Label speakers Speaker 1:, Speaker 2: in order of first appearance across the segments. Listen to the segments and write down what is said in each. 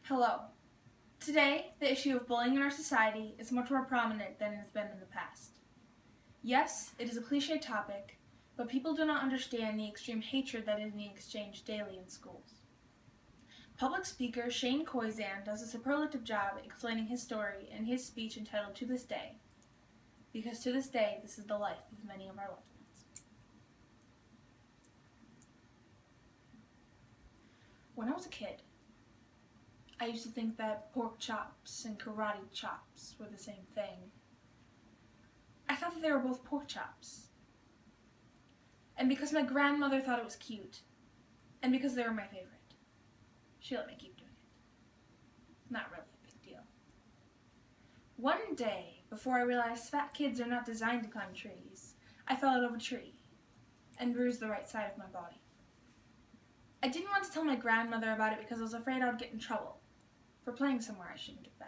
Speaker 1: Hello. Today, the issue of bullying in our society is much more prominent than it has been in the past. Yes, it is a cliche topic, but people do not understand the extreme hatred that is being exchanged daily in schools. Public speaker Shane Koizan does a superlative job explaining his story in his speech entitled To This Day, because to this day, this is the life of many of our loved ones. When I was a kid, I used to think that pork chops and karate chops were the same thing. I thought that they were both pork chops. And because my grandmother thought it was cute, and because they were my favorite, she let me keep doing it. Not really a big deal. One day, before I realized fat kids are not designed to climb trees, I fell out of a tree and bruised the right side of my body. I didn't want to tell my grandmother about it because I was afraid I would get in trouble for playing somewhere I shouldn't have been.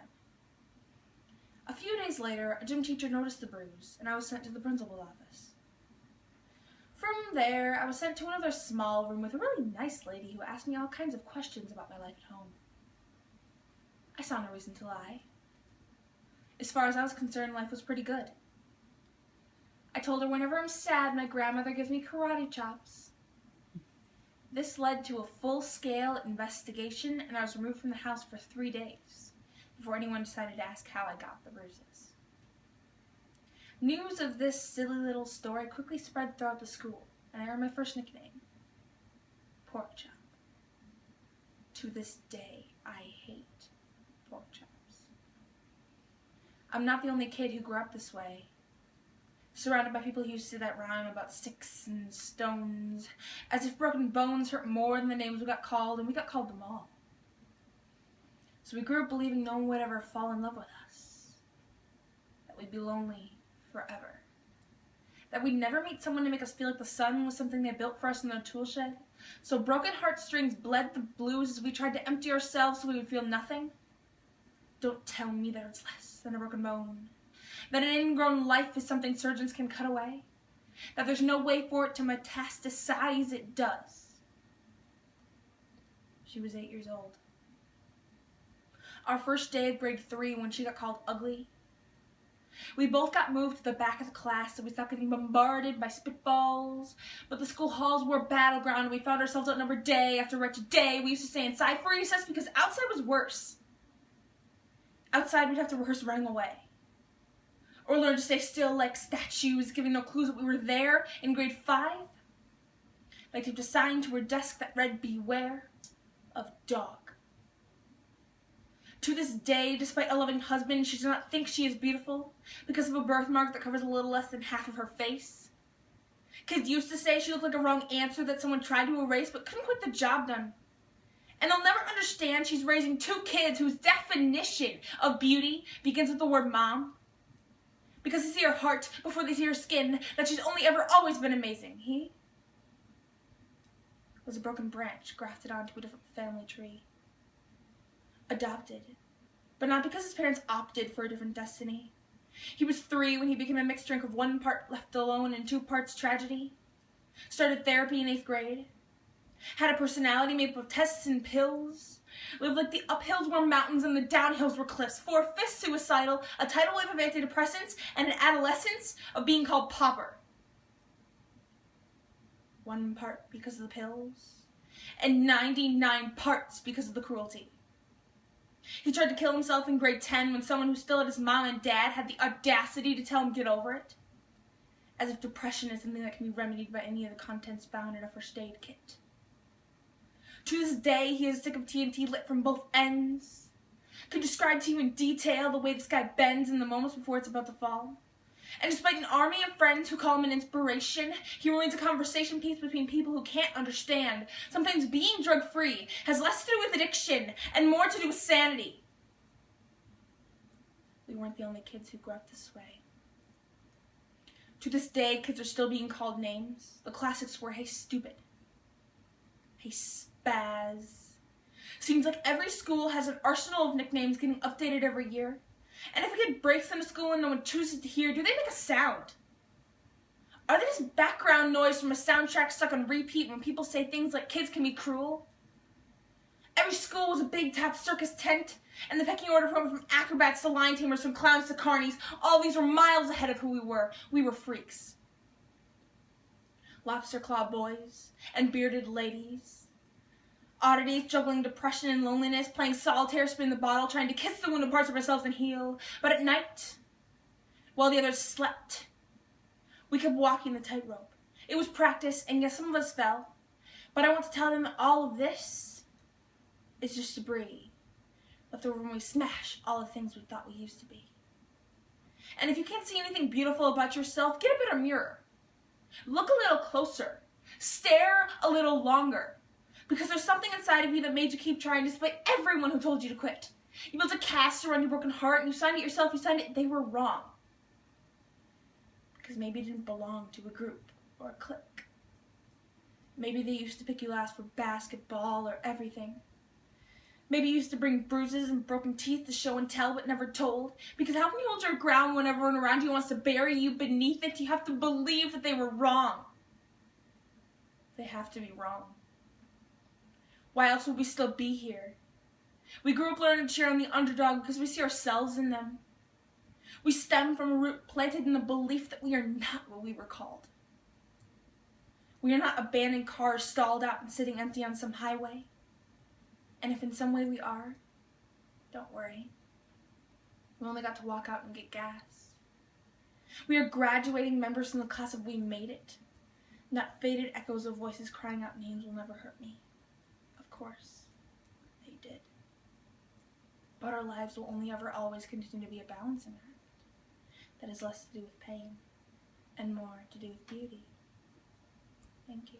Speaker 1: A few days later, a gym teacher noticed the bruise, and I was sent to the principal's office. From there, I was sent to another small room with a really nice lady who asked me all kinds of questions about my life at home. I saw no reason to lie. As far as I was concerned, life was pretty good. I told her whenever I'm sad, my grandmother gives me karate chops. This led to a full-scale investigation, and I was removed from the house for 3 days before anyone decided to ask how I got the bruises. News of this silly little story quickly spread throughout the school, and I earned my first nickname, Pork Chop. To this day, I hate pork chops. I'm not the only kid who grew up this way, surrounded by people who used to say that rhyme about sticks and stones, as if broken bones hurt more than the names we got called, and we got called them all. So we grew up believing no one would ever fall in love with us, that we'd be lonely forever, that we'd never meet someone to make us feel like the sun was something they built for us in their tool shed, so broken heartstrings bled the blues as we tried to empty ourselves so we would feel nothing. Don't tell me that it's less than a broken bone, that an ingrown life is something surgeons can cut away, that there's no way for it to metastasize. It does. She was 8 years old. Our first day of grade 3 when she got called ugly. We both got moved to the back of the class so we stopped getting bombarded by spitballs, but the school halls were a battleground and we found ourselves outnumbered day after wretched day. We used to stay inside for recess because outside was worse. Outside we'd have to rehearse running away, or learn to stay still like statues, giving no clues that we were there. In grade 5, they taped a sign to her desk that read, "Beware of dog." To this day, despite a loving husband, she does not think she is beautiful because of a birthmark that covers a little less than half of her face. Kids used to say she looked like a wrong answer that someone tried to erase but couldn't quit the job done. And they'll never understand she's raising 2 kids whose definition of beauty begins with the word mom. Because they see her heart before they see her skin, that she's only ever always been amazing. He was a broken branch grafted onto a different family tree. Adopted, but not because his parents opted for a different destiny. He was 3 when he became a mixed drink of 1 part left alone and 2 parts tragedy. Started therapy in 8th grade. Had a personality made up of tests and pills. Lived like the uphills were mountains and the downhills were cliffs. 4/5 suicidal, a tidal wave of antidepressants, and an adolescence of being called pauper. 1 part because of the pills, and 99 parts because of the cruelty. He tried to kill himself in grade 10 when someone who still had his mom and dad had the audacity to tell him to get over it. As if depression is something that can be remedied by any of the contents found in a first aid kit. To this day, he has a stick of TNT lit from both ends. Could describe to you in detail the way the sky bends in the moments before it's about to fall. And despite an army of friends who call him an inspiration, he remains a conversation piece between people who can't understand. Sometimes being drug-free has less to do with addiction and more to do with sanity. We weren't the only kids who grew up this way. To this day, kids are still being called names. The classics were, "Hey, stupid," "Hey, spaz." Seems like every school has an arsenal of nicknames getting updated every year. And if a kid breaks into school and no one chooses to hear, do they make a sound? Are they just background noise from a soundtrack stuck on repeat when people say things like kids can be cruel? Every school was a big tap circus tent, and the pecking order from acrobats to lion tamers, from clowns to carnies, all these were miles ahead of who we were. We were freaks. Lobster claw boys and bearded ladies. Oddities juggling depression and loneliness, playing solitaire, spin the bottle, trying to kiss the wounded parts of ourselves and heal. But at night, while the others slept, we kept walking the tightrope. It was practice, and yes, some of us fell. But I want to tell them that all of this is just debris left over when we smash all the things we thought we used to be. And if you can't see anything beautiful about yourself, get a better mirror. Look a little closer. Stare a little longer. Because there's something inside of you that made you keep trying despite everyone who told you to quit. You built a cast around your broken heart, and you signed it yourself. You signed it. They were wrong. Because maybe you didn't belong to a group or a clique. Maybe they used to pick you last for basketball or everything. Maybe you used to bring bruises and broken teeth to show and tell but never told. Because how can you hold your ground when everyone around you wants to bury you beneath it? You have to believe that they were wrong. They have to be wrong. Why else would we still be here? We grew up learning to cheer on the underdog because we see ourselves in them. We stem from a root planted in the belief that we are not what we were called. We are not abandoned cars stalled out and sitting empty on some highway. And if in some way we are, don't worry. We only got to walk out and get gas. We are graduating members from the class of We Made It. Not faded echoes of voices crying out names will never hurt me. Of course, they did. But our lives will only ever always continue to be a balancing act. That is less to do with pain and more to do with beauty. Thank you.